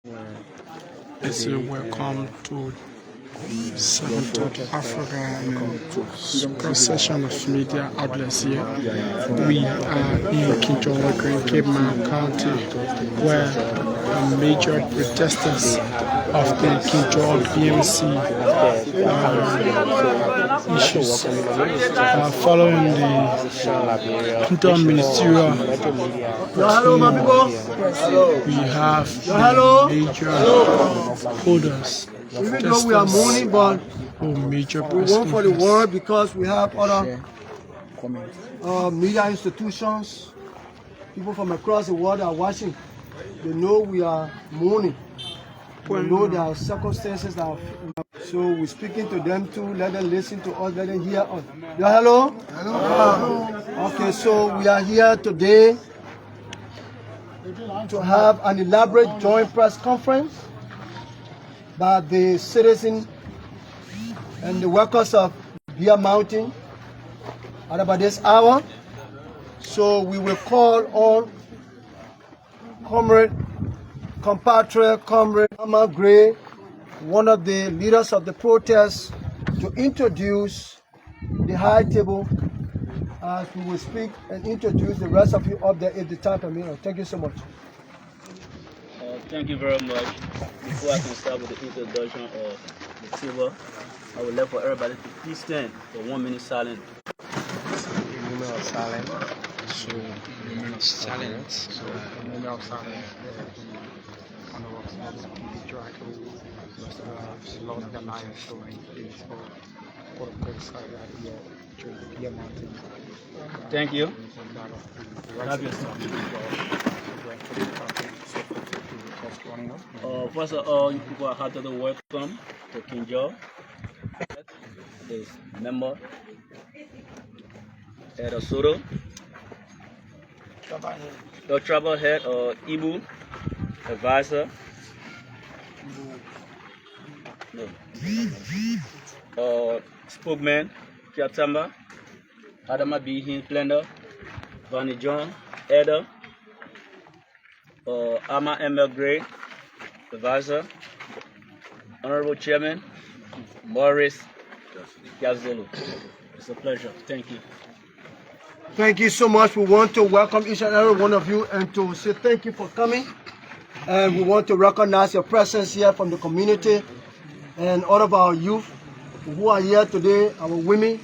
It's a welcome to 7th of Africa and procession of media outlets here. We are in Kingjoy Bea, County, where major protesters of the Kingjoy BMMC issues following the inter-ministerial. We have major holders. Even though we are mourning, but major we want for the world because we have other media institutions. People from across the world are watching. They know we are mourning. They know there are circumstances that so we're speaking to them too. Let them listen to us. Let them hear us. Yeah, hello? Hello. Okay, so we are here today to have an elaborate joint press conference by the citizens and the workers of Bea Mountain at about this hour. So we will call on compatriot Comrade Ahmad Gray, one of the leaders of the protest, to introduce the high table as we will speak and introduce the rest of you up there if the time permits. Thank you so much. Thank you very much. Before I can start with the introduction of the table, I would like for everybody to please stand for 1 minute silence. A moment of silence. So, a moment of silence. So, a moment of silence. On the works of the drag, lost the lion showing is for Bea Mountain. Thank you. Have yourself. First of all, you people are heartily welcome to Kingjoy. This member, Head of Soto, the Tribal Head or Ibu, Advisor, Spokesman, Kiatamba, Adama Bihin Plender, Vanny John, Eda, Ama ML Gray, Advisor, Honorable Chairman, Morris Yazelu. It's a pleasure. Thank you. Thank you so much. We want to welcome each and every one of you and to say thank you for coming. And we want to recognize your presence here from the community and all of our youth who are here today, our women.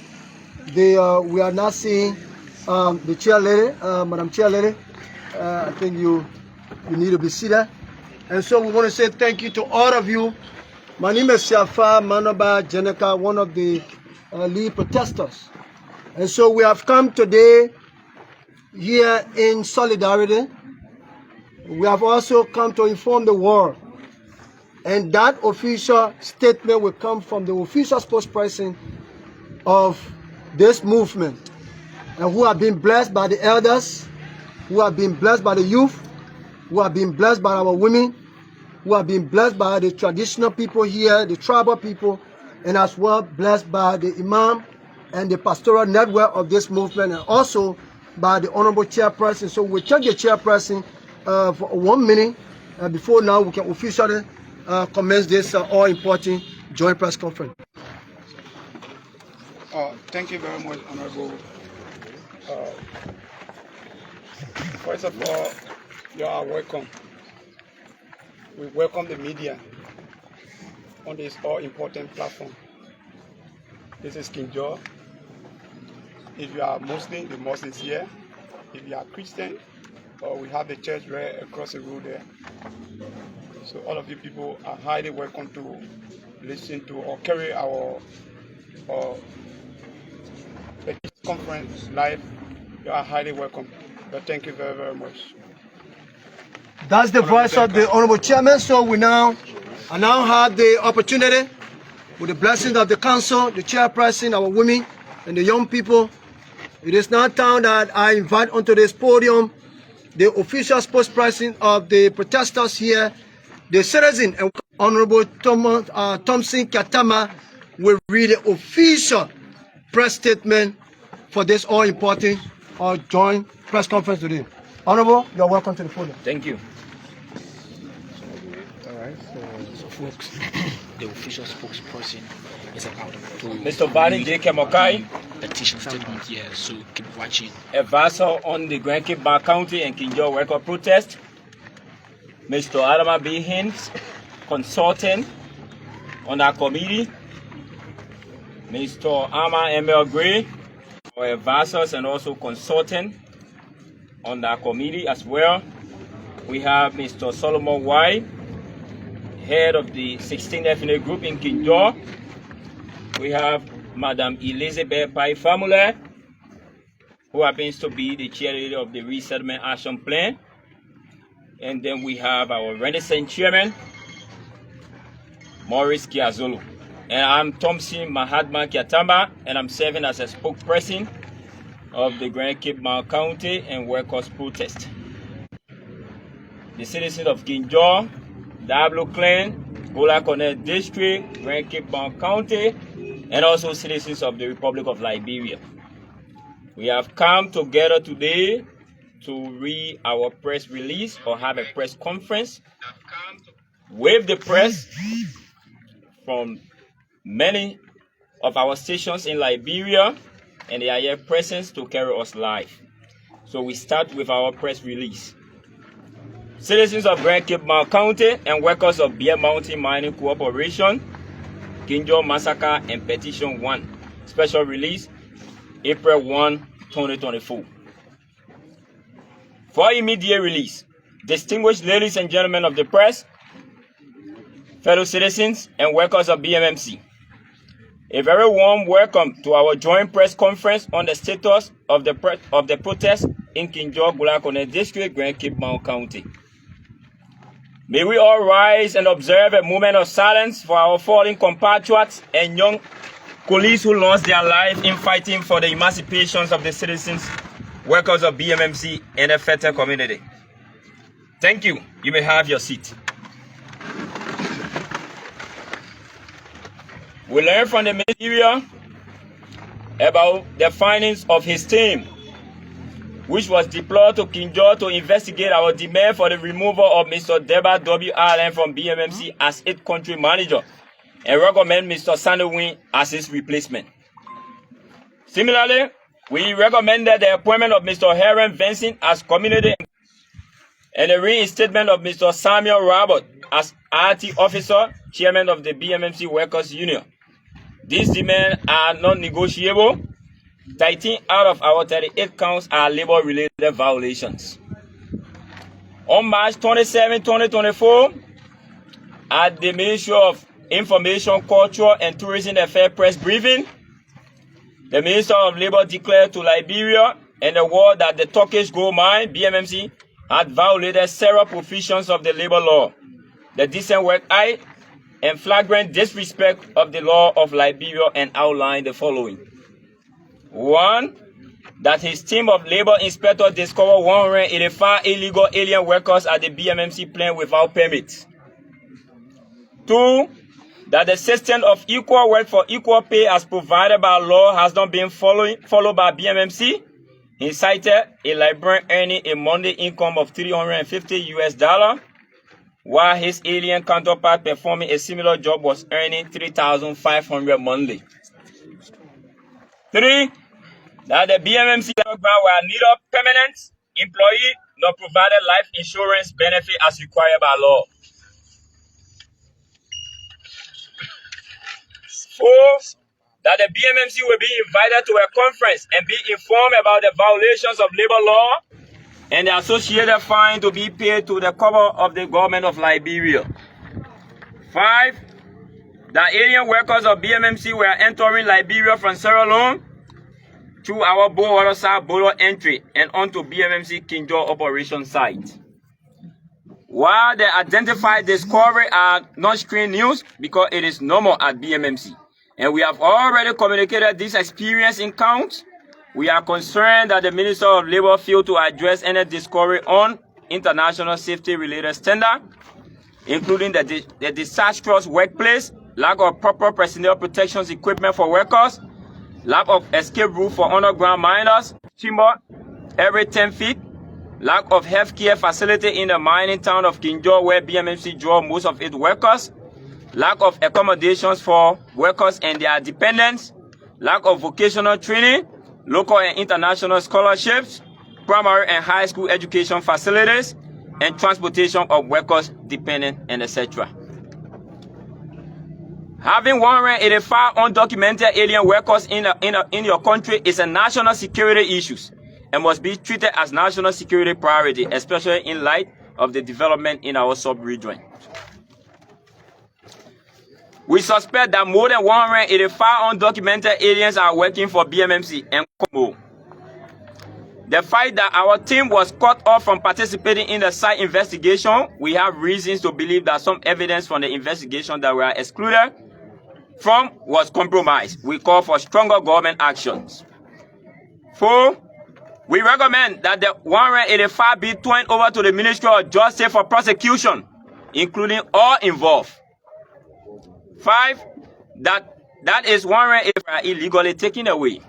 We are not seeing the chair lady, Madam Chair Lady. I think you need to be seated. And so we want to say thank you to all of you. My name is Shafa Manoba Jeneka, one of the lead protesters. And so we have come today here in solidarity. We have also come to inform the world. And that official statement will come from the official spokesperson of this movement, and who have been blessed by the elders, who have been blessed by the youth, who have been blessed by our women, who have been blessed by the traditional people here, the tribal people, and as well blessed by the imam and the pastoral network of this movement, and also by the honorable chairperson. So we'll take the chairperson for 1 minute before now we can officially commence this all-important joint press conference. Thank you very much, Honorable. First of all, you are welcome. We welcome the media on this all-important platform. This is Kingjoy. If you are Muslim, the mosque is here. If you are Christian, we have the church right across the road there. So all of you people are highly welcome to listen to or carry our conference live. You are highly welcome. But thank you very, very much. That's the voice of the honorable chairman. So I now have the opportunity, with the blessings of the council, the chairperson, our women, and the young people. It is now time that I invite onto this podium the official spokesperson of the protesters here, the citizen, and Honorable Thompson Katama will read the official press statement for this all-important joint press conference today. Honorable, you are welcome to the podium. Thank you. So folks, the official spokesperson is about to Mr. Barney J. Kemokai, petition statement here, so keep watching. advisor on the Grand Cape County and Kingjoy worker protest. Mr. Adama B. Hines, consultant on our committee. Mr. Ama M.L. Gray, our advisors and also consultant on our committee as well. We have Mr. Solomon White, head of the 16th Ethnic Group in Kingjoy. We have Madam Elizabeth Pai Famula, who happens to be the chairleader of the Resettlement Action Plan. And then we have our Renaissance Chairman, Maurice Kiazulu. And I'm Thompson Mahatma Kiatamba, and I'm serving as a spokesperson of the Grand Cape County and Workers' Protest. The citizens of Kingjoy, Dablo Clan, Gola District, Grand Cape County, and also citizens of the Republic of Liberia. We have come together today to read our press release or have a press conference with the press from many of our stations in Liberia, and they are here present to carry us live. So we start with our press release. Citizens of Grand Cape County and workers of Bear Mountain Mining Corporation, Kingjoy Massacre and Petition 1, special release, April 1, 2024. For immediate release, distinguished ladies and gentlemen of the press, fellow citizens and workers of BMMC, a very warm welcome to our joint press conference on the status of the protest in Kingjoy Gulakone District, Grand Cape County. May we all rise and observe a moment of silence for our fallen compatriots and young colleagues who lost their life in fighting for the emancipations of the citizens, workers of BMMC and the Fete community. Thank you. You may have your seat. We learned from the media about the findings of his team, which was deployed to Kingjoy to investigate our demand for the removal of Mr. Deba W. Allen from BMMC as its country manager and recommend Mr. Sandy Wynn as his replacement. Similarly, we recommended the appointment of Mr. Heron Vincent as community and the reinstatement of Mr. Samuel Robert as RT officer, chairman of the BMMC Workers Union. These demands are non-negotiable. 13 out of our 38 counts are labor-related violations. On March 27, 2024, at the Ministry of Information, Culture, and Tourism Affairs press briefing, the Minister of Labor declared to Liberia and the world that the Turkish gold mine, BMMC, had violated several provisions of the labor law, the Decent Work Act, and flagrant disrespect of the law of Liberia, and outlined the following. 1. That his team of labor inspectors discovered 185 illegal alien workers at the BMMC plant without permits. 2. That the system of equal work for equal pay as provided by law has not been followed by BMMC. He cited a Liberian earning a monthly income of $350, while his alien counterpart performing a similar job was earning $3,500 monthly. 3. That the BMMC ground were neither permanent employee nor provided life insurance benefit as required by law. 4. That the BMMC will be invited to a conference and be informed about the violations of labor law and the associated fine to be paid to the cover of the government of Liberia. 5. That alien workers of BMMC were entering Liberia from Sierra Leone through our border side border entry and onto BMMC Kingjoy operation site. While the identified discovery are not screen news because it is normal at BMMC, and we have already communicated this experience in counts, we are concerned that the Minister of Labor failed to address any discovery on international safety-related standards, including the disastrous workplace, lack of proper personnel protections equipment for workers, lack of escape route for underground miners, timber every 10 feet, lack of healthcare facility in the mining town of Kingjoy, where BMMC draw most of its workers, lack of accommodations for workers and their dependents, lack of vocational training, local and international scholarships, primary and high school education facilities, and transportation of workers, dependents, and etc. Having 185 undocumented alien workers in your country is a national security issue and must be treated as national security priority, especially in light of the development in our sub-region. We suspect that more than 185 undocumented aliens are working for BMMC and Congo. The fact that our team was cut off from participating in the site investigation, we have reasons to believe that some evidence from the investigation that we are excluded from was compromised. We call for stronger government actions. 4, we recommend that the 185 be turned over to the Ministry of Justice for prosecution, including all involved. 5, that is 185 illegally taken away.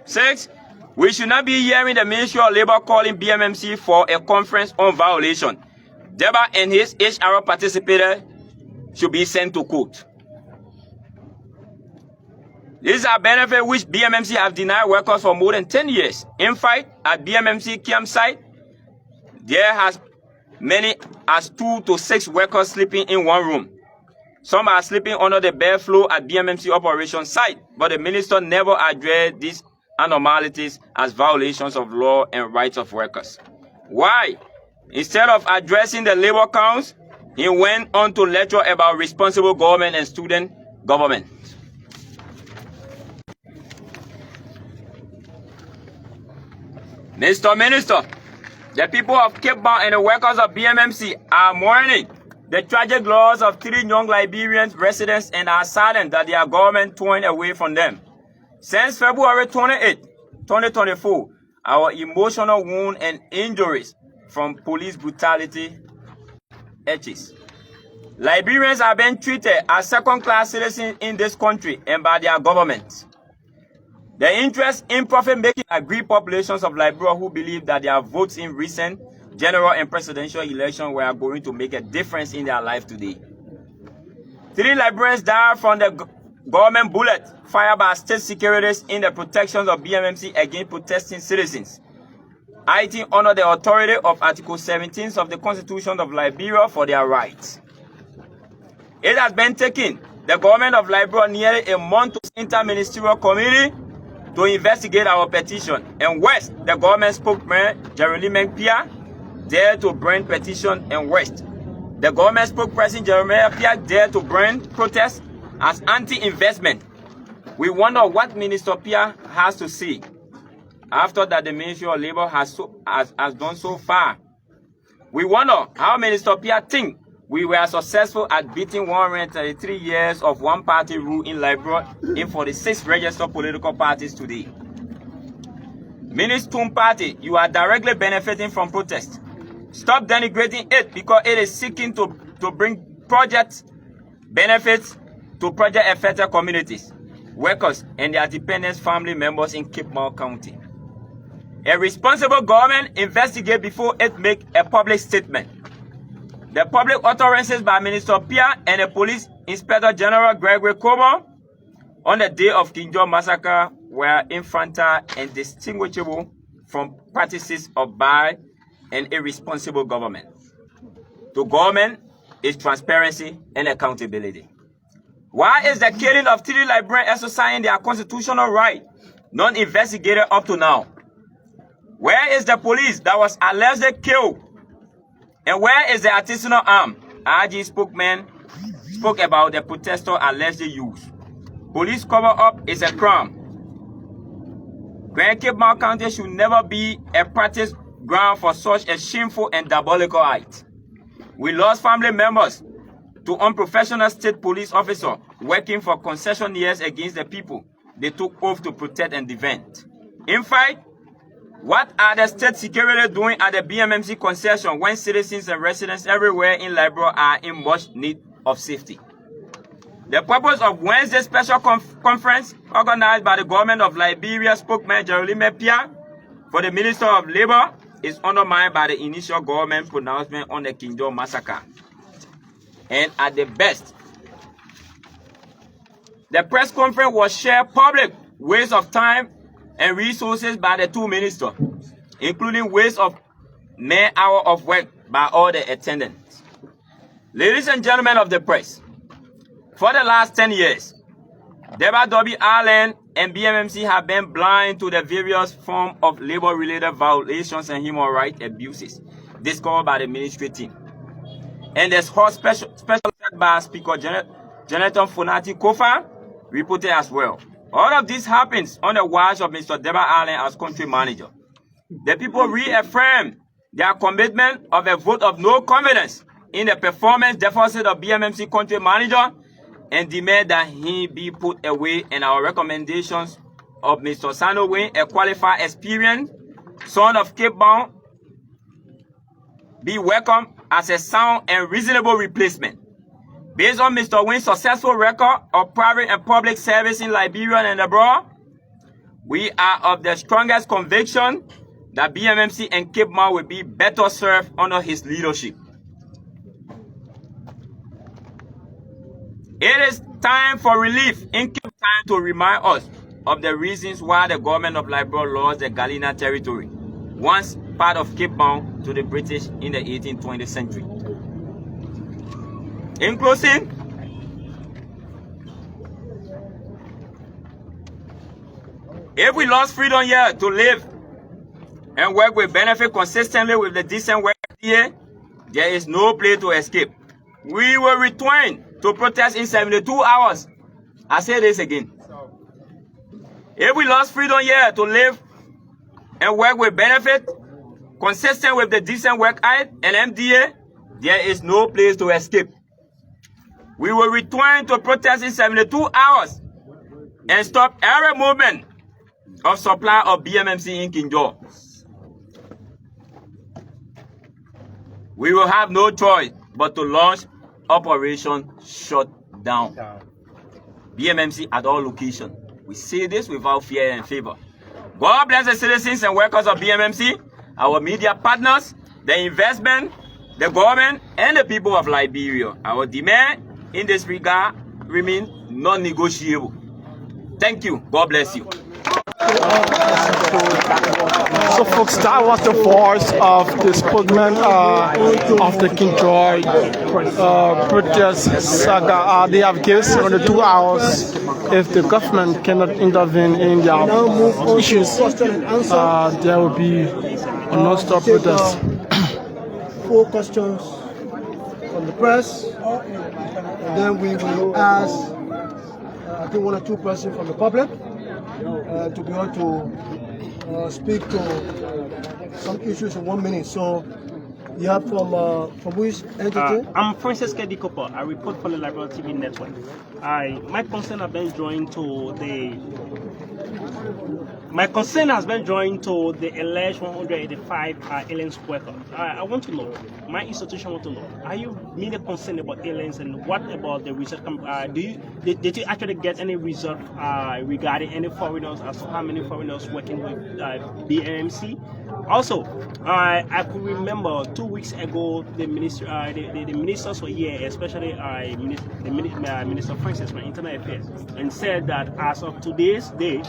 6, we should not be hearing the Ministry of Labor calling BMMC for a conference on violation. Deba and his HR participator should be sent to court. These are benefits which BMMC have denied workers for more than 10 years. In fact, at BMMC campsite, there has many as 2 to 6 workers sleeping in one room. Some are sleeping under the bare floor at BMMC operation site, but the minister never addressed these anomalies as violations of law and rights of workers. Why? Instead of addressing the labor counts, he went on to lecture about responsible government and student government. Mr. Minister, the people of Cape Town and the workers of BMMC are mourning the tragic loss of 3 young Liberian residents and are saddened that their government torn away from them. Since February 28, 2024, our emotional wound and injuries from police brutality etches. Liberians are being treated as second-class citizens in this country and by their government. The interest in profit-making aggrieved populations of Liberia who believe that their votes in recent general and presidential elections were going to make a difference in their life today. 3 Liberians died from the government bullet fired by state securities in the protections of BMMC against protesting citizens, acting under the authority of Article 17 of the Constitution of Liberia for their rights. It has been taking the government of Liberia nearly a month to interministerial committee to investigate our petition, and West, the government spokesman, Jeremy Bea, dared to bring petition in West. The government spokesperson, Jeremy Bea, dared to bring protests as anti-investment. We wonder what Minister Bea has to say after that the Ministry of Labor has done so far. We wonder how Minister Bea thinks we were successful at beating 133 years of one-party rule in Liberia in 46 registered political parties today. Minister Party, you are directly benefiting from protest. Stop denigrating it because it is seeking to bring project benefits to project-affected communities, workers, and their dependents' family members in Cape Town County. A responsible government investigates before it makes a public statement. The public utterances by Minister Bea and the Police Inspector General Gregory Coburn on the day of Kingjoy massacre were infantile and distinguishable from practices of bad and irresponsible government. To government is transparency and accountability. Why is the killing of 3 Liberians exercising their constitutional right not investigated up to now? Where is the police that was allegedly killed? And where is the artisanal arm? RG spokesman spoke about the protester allegedly used. Police cover-up is a crime. Grand Cape Town County should never be a practice ground for such a shameful and diabolical act. We lost family members to unprofessional state police officers working for concessionaires against the people they took oath to protect and defend. In fact, what are the state security doing at the BMMC concession when citizens and residents everywhere in Liberia are in much need of safety? The purpose of Wednesday's special conference organized by the government of Liberia spokesman Jeremy Bea for the Minister of Labor is undermined by the initial government pronouncement on the Kingjoy massacre. And at the best, the press conference was sheer public waste of time and resources by the two ministers, including waste of man-hour of work by all the attendants. Ladies and gentlemen of the press, for the last 10 years, Deba W. Allen and BMMC have been blind to the various forms of labor-related violations and human rights abuses discovered by the ministry team. And there's hot special by Speaker Jonathan Fonati Kofa reported as well. All of this happens on the watch of Mr. Deba Allen as country manager. The people reaffirm their commitment of a vote of no confidence in the performance deficit of BMMC country manager and demand that he be put away, and our recommendations of Mr. Sano Wayne, a qualified, experienced son of Cape Town, be welcomed as a sound and reasonable replacement. Based on Mr. Wayne's successful record of private and public service in Liberia and abroad, we are of the strongest conviction that BMMC and Cape Town will be better served under his leadership. It is time for relief in Cape Town to remind us of the reasons why the government of Liberia lost the Galena territory, once part of Cape Town, to the British in the 18th-20th century. In closing, if we lost freedom here to live and work with benefit consistently with the decent work here, there is no place to escape. We will return to protest in 72 hours. I say this again. If we lost freedom here to live and work with benefit consistent with the Decent Work Act and MDA, there is no place to escape. We will return to protest in 72 hours and stop every movement of supply of BMMC in Kingjoy. We will have no choice but to launch Operation Shutdown. BMMC at all locations. We say this without fear and favor. God bless the citizens and workers of BMMC, our media partners, the investment, the government, and the people of Liberia. Our demand in this regard remains non-negotiable. Thank you. God bless you. So folks, that was the voice of the spokesman of the Kingjoy protest saga. They have given 72 hours. If the government cannot intervene in their issues, there will be a non-stop protest. 4 questions from the press, and then we will ask I think 1 or 2 questions from the public to be able to speak to some issues in 1 minute. So you have from which entity? I'm Francis Kedi Cooper. I report for the Liberia TV network. My concern has been joined to the alleged 185 aliens workers. I want to know, my institution want to know, are you really concerned about aliens, and what about the research? Did you actually get any result regarding any foreigners, as to how many foreigners working with BMMC? Also, I could remember 2 weeks ago the ministers were here, especially Minister Francis for Internal Affairs, and said that as of today's day,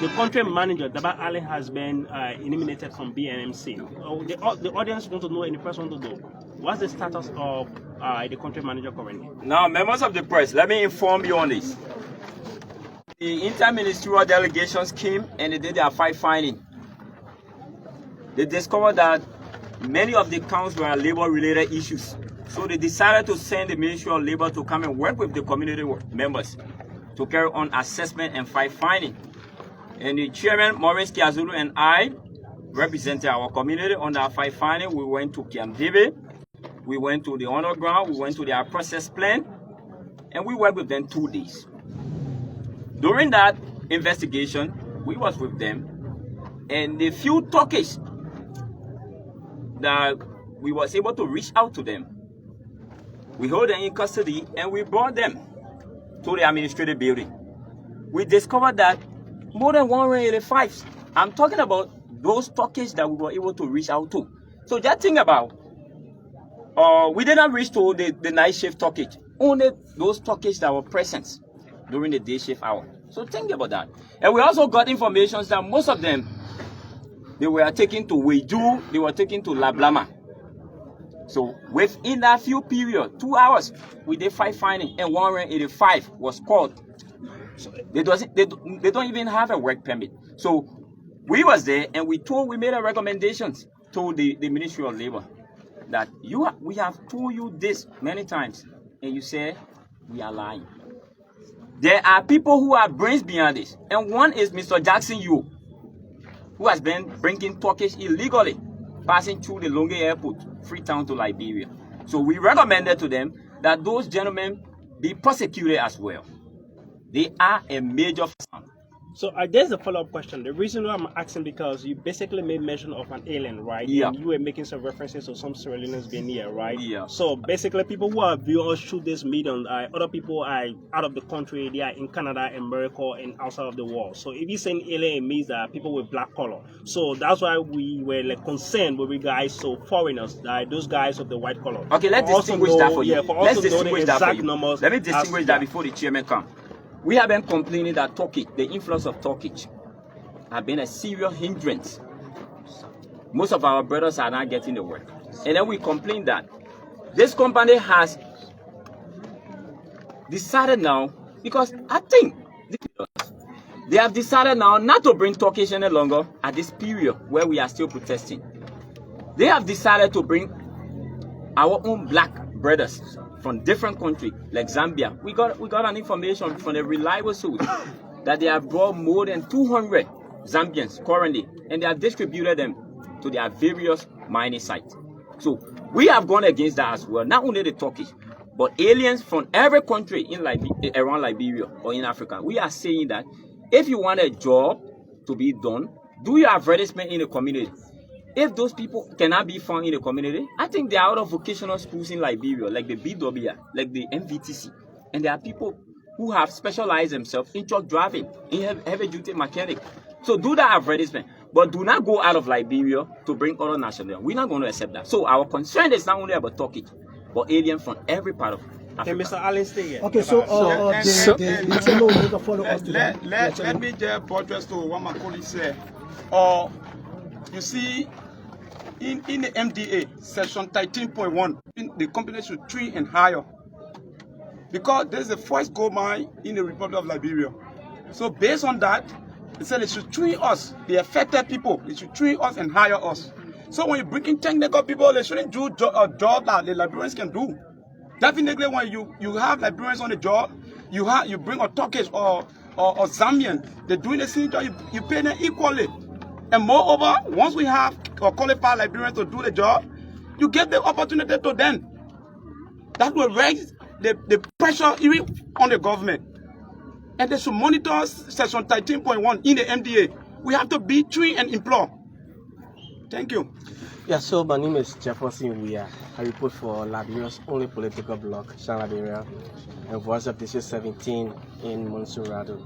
the country manager Deba Allen has been eliminated from BMMC. The audience want to know, and the press want to know, what's the status of the country manager currently? Now, members of the press, let me inform you on this. The interministerial delegations came and they did their fact-finding. They discovered that many of the counts were labor-related issues. So they decided to send the Ministry of Labor to come and work with the community members to carry on assessment and fact-finding. And the chairman, Maurice Kiazulu, and I represented our community on that fact-finding. We went to Camp David, we went to the underground, we went to their process plan, and we worked with them 2 days. During that investigation, we was with them, and the few talkies that we was able to reach out to them, we held them in custody and we brought them to the administrative building. We discovered that more than 185, I'm talking about those stockage that we were able to reach out to. So just think about, we didn't reach to the night shift stockage, only those stockage that were present during the day shift hour. So think about that. And we also got information that most of them, they were taken to Weju, they were taken to Lablama. So within that few period, 2 hours, we did 5 findings and 185 was caught. So they don't even have a work permit. So we was there and we made a recommendations to the Ministry of Labor that we have told you this many times and you say we are lying. There are people who have brains behind this, and one is Mr. Jackson Yu, who has been bringing Turkish illegally, passing through the Longe Airport, Freetown to Liberia. So we recommended to them that those gentlemen be prosecuted as well. They are a major factor. So there's a follow-up question. The reason why I'm asking, because you basically made mention of an alien, right? Yeah. And you were making some references to some Sierra Leoneans being here, right? Yeah. So basically, people who are viewers through this medium, other people are out of the country, they are in Canada, America, and outside of the world. So if you're saying alien, it means that people with black color. So that's why we were like concerned with regards to foreigners, those guys of the white color. Okay, let's distinguish that for you. Yeah, Let's distinguish that for you. Numbers Let me distinguish that before the chairman comes. We have been complaining that Turkish, the influx of Turkish, have been a serious hindrance. Most of our brothers are not getting the work. And then we complain that this company has decided now, because I think they have decided now not to bring Turkish any longer at this period where we are still protesting. They have decided to bring our own black brothers from different countries, like Zambia. We got an information from a reliable source that they have brought more than 200 Zambians currently, and they have distributed them to their various mining sites. So we have gone against that as well. Not only the Turkish, but aliens from every country in around Liberia or in Africa. We are saying that if you want a job to be done, do your advertisement in the community. If those people cannot be found in the community, I think there are other vocational schools in Liberia, like the BWA, like the MVTC. And there are people who have specialized themselves in truck driving, in heavy-duty mechanic. So do that advertisement. But do not go out of Liberia to bring other nationalities. We're not going to accept that. So our concern is not only about Turkish, but aliens from every part of Africa. Okay, Mr. Allen, stay here. Okay, so the channel will make a follow-up to that. Let me just buttress to what my colleague said. You see, in the MDA, section 13.1, the company should treat and hire. Because there's the first gold mine in the Republic of Liberia. So based on that, they said they should treat us, the affected people, they should treat us and hire us. So when you bring in technical people, they shouldn't do a job that the Liberians can do. Definitely when you have Liberians on the job, you bring a Turkish or Zambian, they're doing the same job, you pay them equally. And moreover, once we have qualified Liberians to do the job, you give the opportunity to them. That will raise the pressure even on the government. And they should monitor section 13.1 in the MDA. We have to be true and implore. Thank you. Yeah, so my name is Jefferson Bea. I report for Liberia's only political blog, Shan Liberia, and Voice of District 17 in Monserrado.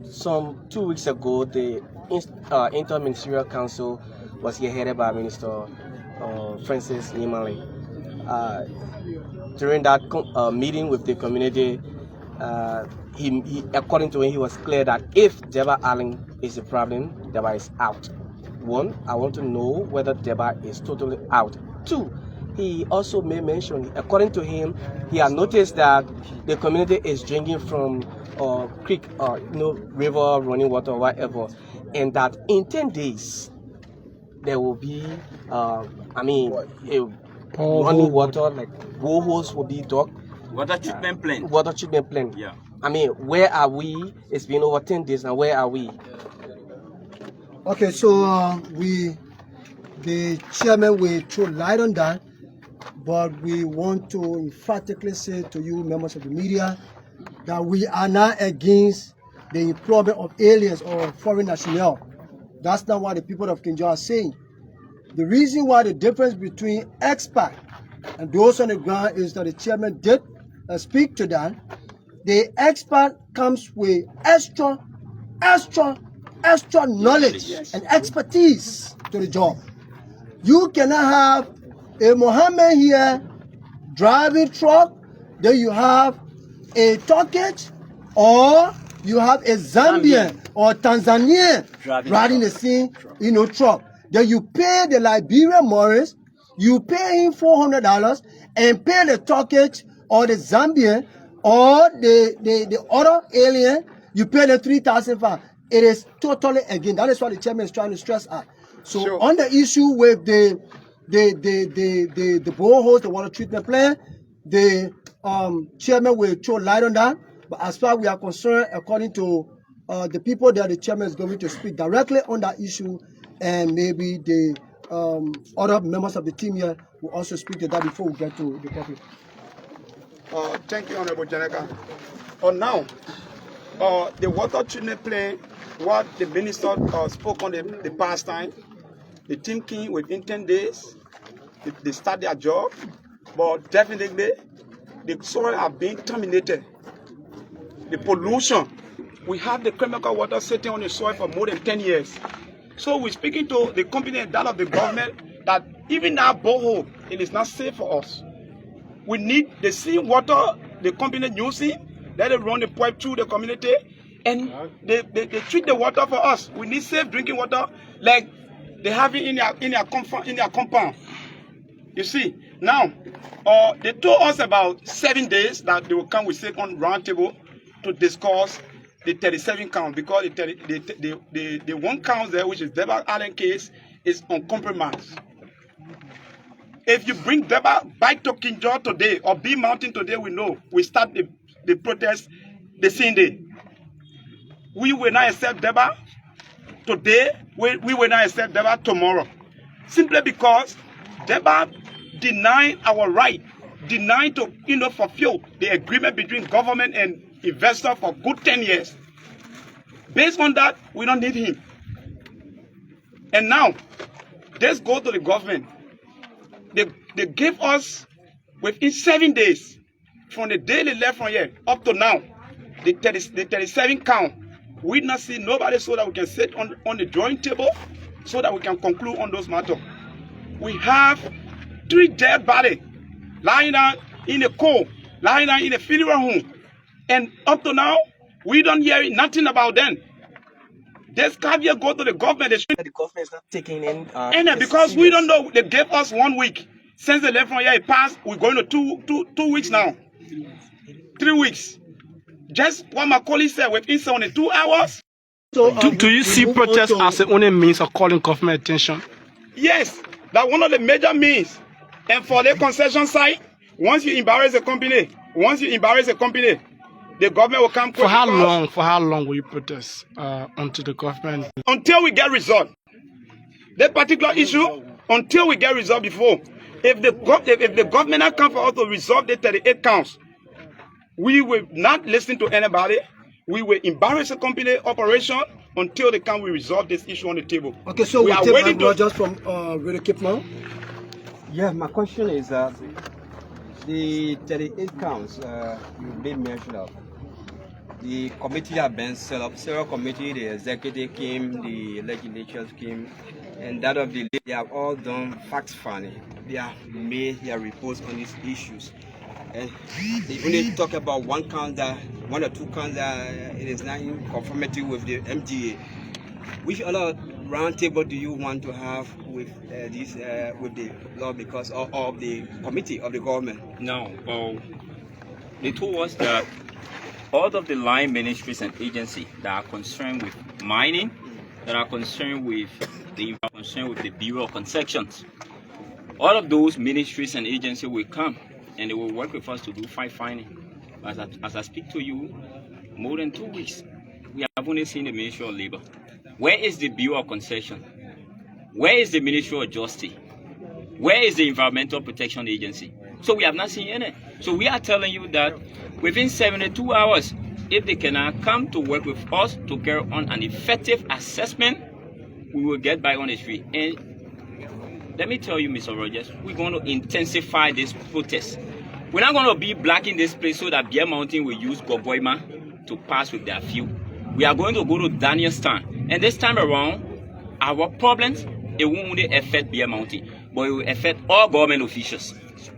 Some 2 weeks ago, the Interministerial Council was here headed by Minister Francis Nimale. During that meeting with the community, he, according to him, he was clear that if Deba Allen is the problem, Deba is out. 1, I want to know whether Deba is totally out. 2, he also made mention, according to him, he had noticed that the community is drinking from creek, river, running water, whatever, and that in 10 days there will be, running water, like boreholes will be dug. Water treatment plant. Water treatment plant. Yeah. I mean, where are we? It's been over 10 days now. Where are we? Okay, so the chairman will throw light on that, but we want to emphatically say to you, members of the media, that we are not against the employment of aliens or foreign nationals. That's not what the people of Kingjoy are saying. The reason why the difference between expat and those on the ground is that the chairman did speak to that. The expat comes with extra extra knowledge and expertise to the job. You cannot have a Mohammed here driving truck, then you have a Turkish, or you have a Zambian or Tanzanian riding the same, truck. Then you pay the Liberian Morris, you pay him $400, and pay the Turkish or the Zambian or the other alien, you pay the $3,500. It is totally again. That is what the chairman is trying to stress out. So on the issue with the boreholes, the water treatment plant, the chairman will throw light on that. But as far as we are concerned, according to the people there, the chairman is going to speak directly on that issue, and maybe the other members of the team here will also speak to that before we get to the topic. Thank you, Honorable Janeka. Now, the water treatment plant, what the minister spoke on the past time, the team came within 10 days. They start their job, but definitely the soil are being terminated. The pollution, we have the chemical water sitting on the soil for more than 10 years. So we're speaking to the company and that of the government that even that borehole, it is not safe for us. We need the same water the company using, let it run the pipe through the community, and they treat the water for us. We need safe drinking water like they have it in their compound. You see, now they told us about 7 days that they will come with second round table to discuss the 37 count, because the one count there, which is Deba Allen case, is uncompromised. If you bring Deba back to Kingjoy today or B Mountain today, we start the protest the same day. We will not accept Deba today. We will not accept Deba tomorrow, simply because Deba denied our right, denied to fulfill the agreement between government and investor for good 10 years. Based on that, we don't need him. And now, let's go to the government. They gave us within 7 days, from the day they left from here up to now, the 37 count. We not see nobody so that we can sit on the drawing table so that we can conclude on those matters. We have 3 dead bodies lying down in the cold, lying down in the funeral home. And up to now, we don't hear nothing about them. This caveat go to the government. The government is not taking in. And because we don't know, they gave us 1 week. Since they left from here, it passed. We're going to two weeks now. 3 weeks. Just what my colleague said, within 72 hours. So, do you see protest as the only means of calling government attention? Yes, that's one of the major means. And for the concession side, once you embarrass a company, the government will come. For how long? For how long will you protest until the government? Until we get resolved. That particular issue, until we get resolved before. If the government not come for us to resolve the 38 counts, we will not listen to anybody. We will embarrass the company operation until they come. We resolve this issue on the table. Okay, so we are waiting to just from really keep now. Yeah, my question is the 38 counts you made mention of. The committee have been set up, several committee, the executive came, the legislatures came, and that of the they have all done fact finding. They have made their reports on these issues. And they only talk about one or two counts that it is not in conformity with the MDA. Which other roundtable do you want to have with with the law because of the committee of the government? No, they told us that all of the line ministries and agencies that are concerned with mining, that are concerned with the Bureau of Concessions, all of those ministries and agencies will come and they will work with us to do fact finding. As I speak to you, more than 2 weeks, we have only seen the Ministry of Labor. Where is the Bureau of Concession? Where is the Ministry of Justice? Where is the Environmental Protection Agency? So we have not seen any. So we are telling you that within 72 hours, if they cannot come to work with us to carry on an effective assessment, we will get back on the street. And let me tell you, Mr. Rogers, we're going to intensify this protest. We're not going to be blocking this place so that Bear Mountain will use Gogoima to pass with their fuel. We are going to go to Danielstown. And this time around, our problems, it won't only affect BMMC, but it will affect all government officials.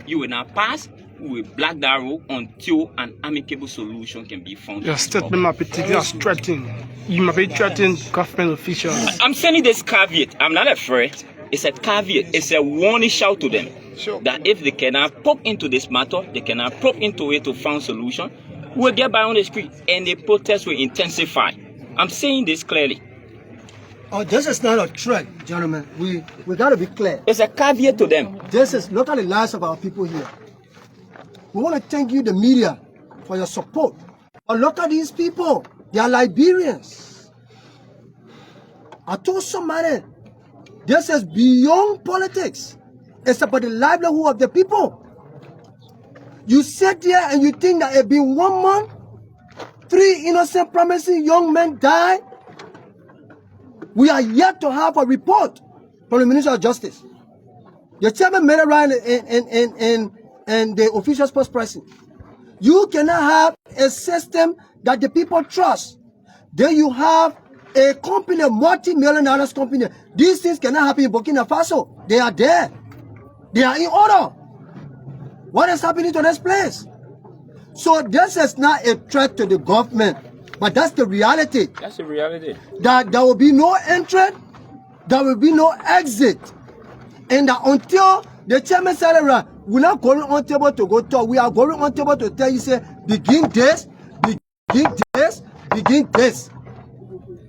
You will not pass, we will block that road until an amicable solution can be found. Your statement might be taken as threatening. You might be threatening government officials. I'm sending this caveat. I'm not afraid. It's a caveat. It's a warning shout to them. Sure. That if they cannot poke into this matter, they cannot poke into it to find solution, we'll get by on the street and the protest will intensify. I'm saying this clearly. Oh, this is not a threat, gentlemen. We got to be clear. It's a caveat to them. This is, look at the lives of our people here. We want to thank you, the media, for your support. But look at these people. They are Liberians. I told somebody, this is beyond politics. It's about the livelihood of the people. You sit there and you think that it's been 1 month, 3 innocent promising young men died. We are yet to have a report from the Minister of Justice. The chairman made it right in the official spokesperson. You cannot have a system that the people trust. Then you have a company, a multi-million-dollar company. These things cannot happen in Burkina Faso. They are there. They are in order. What is happening to this place? So this is not a threat to the government, but that's the reality. That's the reality. That there will be no entry, there will be no exit. And that until the chairman said, we're not going on table to go talk. We are going on table to tell you, say, begin this, begin this, begin this.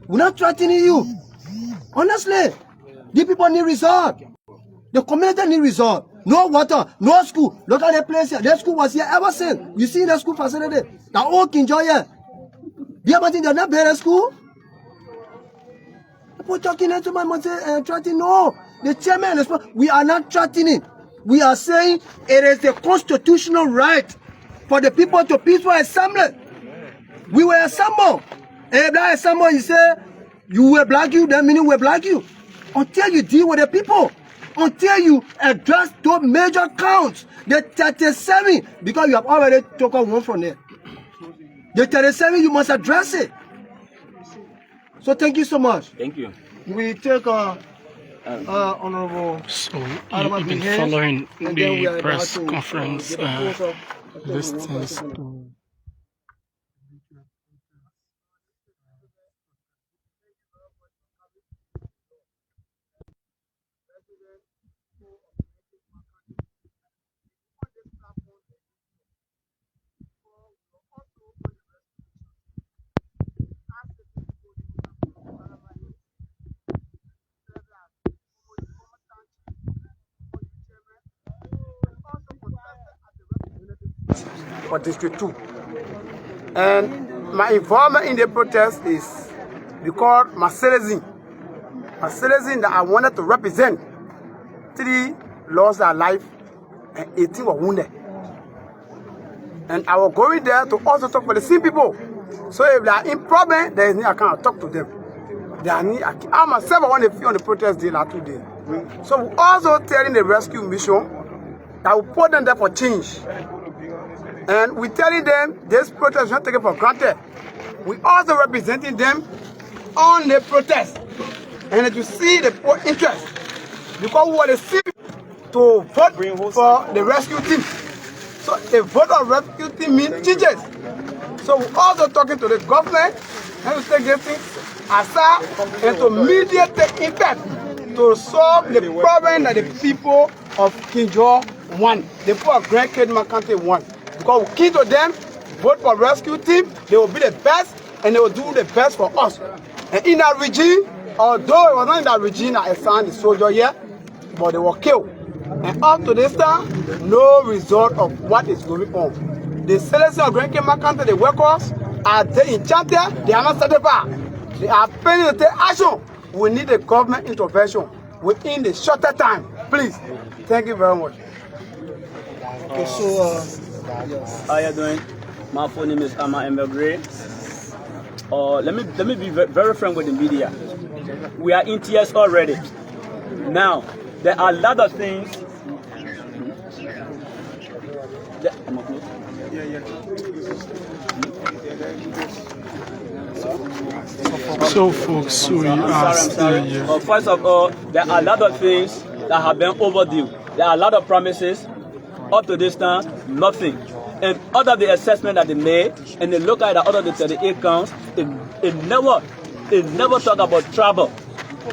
We're not threatening you. Honestly, the people need result. The community need result. No water, no school. Look at the place here. The school was here ever since. You see the school facility. The old Kingjoy here. They're not better school. People talking to my mother threatening. No. The chairman, we are not threatening. We are saying it is a constitutional right for the people to peaceful assembly. We will assemble. And if that assemble, you say, you will block you, that meaning we will block you. Until you deal with the people. Until you address those major counts. The 37, because you have already taken one from there. The 37, you must address it. So thank you so much. Thank you. We take Honorable. So you've been following the press conference listings to for District 2. And my involvement in the protest is because my citizen that I wanted to represent, 3 lost their life and 18 were wounded. And I was going there to also talk for the same people. So if they are in problem, there is no I can't talk to them. I myself I want to feel on the protest day like 2 days. So we also telling the rescue mission that we put them there for change. And we telling them this protest is not taken for granted. We also representing them on the protest. And to see the interest. Because we want to see to vote for the rescue team. So a vote of rescue team means changes. So we're also talking to the government and to take this thing aside and to mediate the impact to solve the problem that the people of Kingjoy want. The people of Grand Kidman County want. Because we key to them, vote for rescue team, they will be the best and they will do the best for us. And in that region, although it was not in that region I assigned the soldier yet, but they were killed. And up to this time, no result of what is going on. The citizens of Grand Kidman County, the workers, are they enchanted? They are not satisfied. They are planning to take action. We need a government intervention within the shorter time. Please. Thank you very much. Okay, so how you doing? My full name is Ama Gray. Let me be very frank with the media. We are in tears already. Now, there are a lot of things. So, folks, we are still here. First of all, there are a lot of things that have been overdue. There are a lot of promises. Up to this time, nothing. And out of the assessment that they made, and they look at the other 38 counts, it never talk about travel.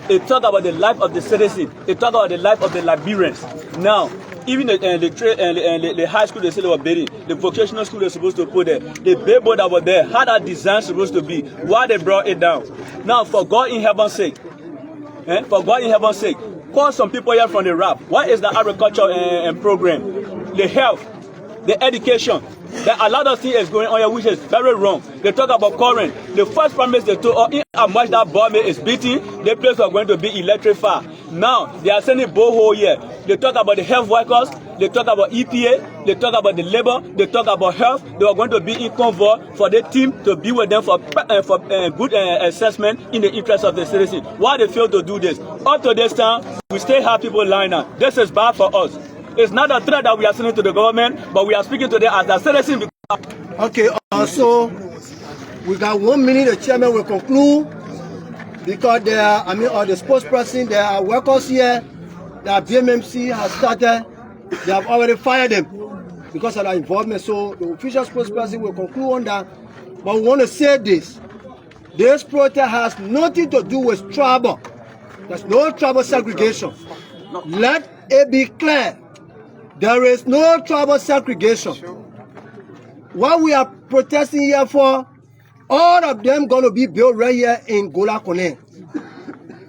It talk about the life of the citizen. It talk about the life of the Liberians. Now, even the high school they said they were building, the vocational school they're supposed to put there, the billboard that were there, how that design supposed to be, why they brought it down. Now, for God in heaven's sake, for God in heaven's sake, call some people here from the RAP. What is the agriculture program? The health, the education. There are a lot of things is going on here which is very wrong. They talk about current. The first promise they told, in how much that bomb is beating, the place are going to be electrified. Now, they are sending borehole here. They talk about the health workers. They talk about EPA. They talk about the labor. They talk about health. They are going to be in convoy for the team to be with them for good assessment in the interest of the citizen. Why they fail to do this? Up to this time, we still have people lying out. This is bad for us. It's not a threat that we are sending to the government, but we are speaking to them as a citizen. Okay, so we got 1 minute. The chairman will conclude because there are, or the spokesperson, there are workers here that BMMC has started. They have already fired them because of their involvement. So the official spokesperson will conclude on that. But we want to say this. This protest has nothing to do with tribal. There's no tribal segregation. Let it be clear. There is no tribal segregation. What we are protesting here for, all of them going to be built right here in Gola Kone.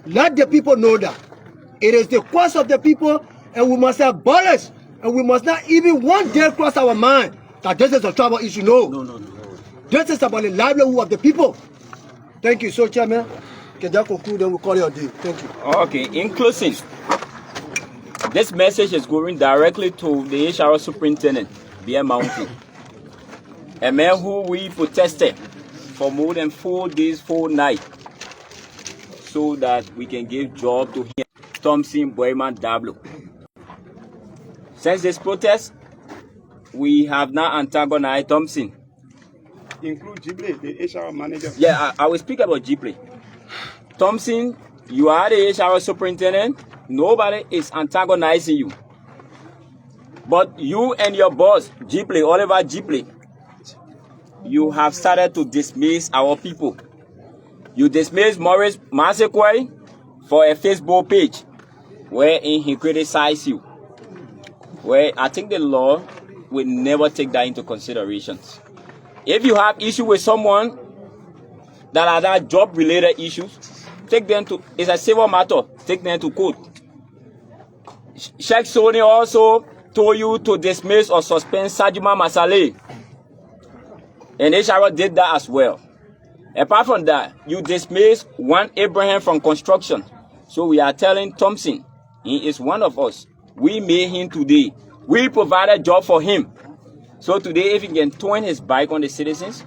Let the people know that. It is the cause of the people, and we must abolish, and we must not even one day cross our mind that this is a tribal issue. No. This is about the livelihood of the people. Thank you. So, Chairman, can you conclude and we'll call you a day? Thank you. Okay, in closing, this message is going directly to the HR Superintendent, BMMC, a man who we protested for more than 4 days, 4 nights, so that we can give job to him, Thompson Boyman Dablo. Since this protest, we have now antagonized Thompson. Include Gipley, the HR manager. Yeah, I will speak about Gipley. Thompson, you are the HR superintendent. Nobody is antagonizing you. But you and your boss, Gipley, Oliver Gipley, you have started to dismiss our people. You dismissed Maurice Masekwe for a Facebook page wherein he criticized you. Where I think the law will never take that into consideration. If you have issue with someone that are that job-related issues, take them to, it's a civil matter, take them to court. Sheikh Soni also told you to dismiss or suspend Sajima Masale. And HR did that as well. Apart from that, you dismissed one Abraham from construction. So we are telling Thompson, he is one of us. We made him today. We provided job for him. So today, if he can turn his bike on the citizens,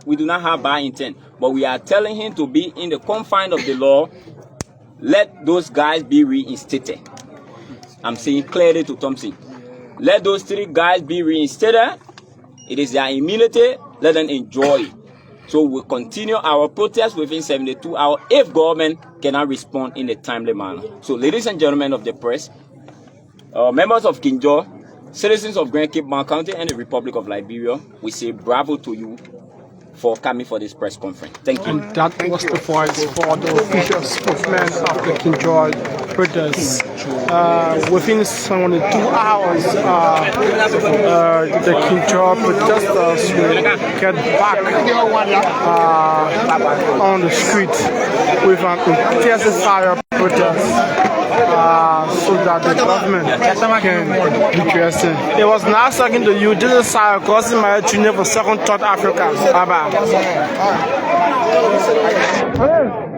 we do not have bad intent. But we are telling him to be in the confines of the law. Let those guys be reinstated. I'm saying clearly to Thompson. Let those 3 guys be reinstated. It is their immunity. Let them enjoy it. So we'll continue our protest within 72 hours if government cannot respond in a timely manner. So ladies and gentlemen of the press, members of Kingjoy, citizens of Grand Cape Mount County and the Republic of Liberia, we say bravo to you for coming for this press conference. Thank you. And that was the voice for the official spokesman of the Kingjoy protest. Within 72 hours, the Kingjoy protesters will get back on the street with an intensified protest. So that the government can redress it. It was nice talking to you. This is Sarah Crossing my junior for Second Thought Africa. Bye bye.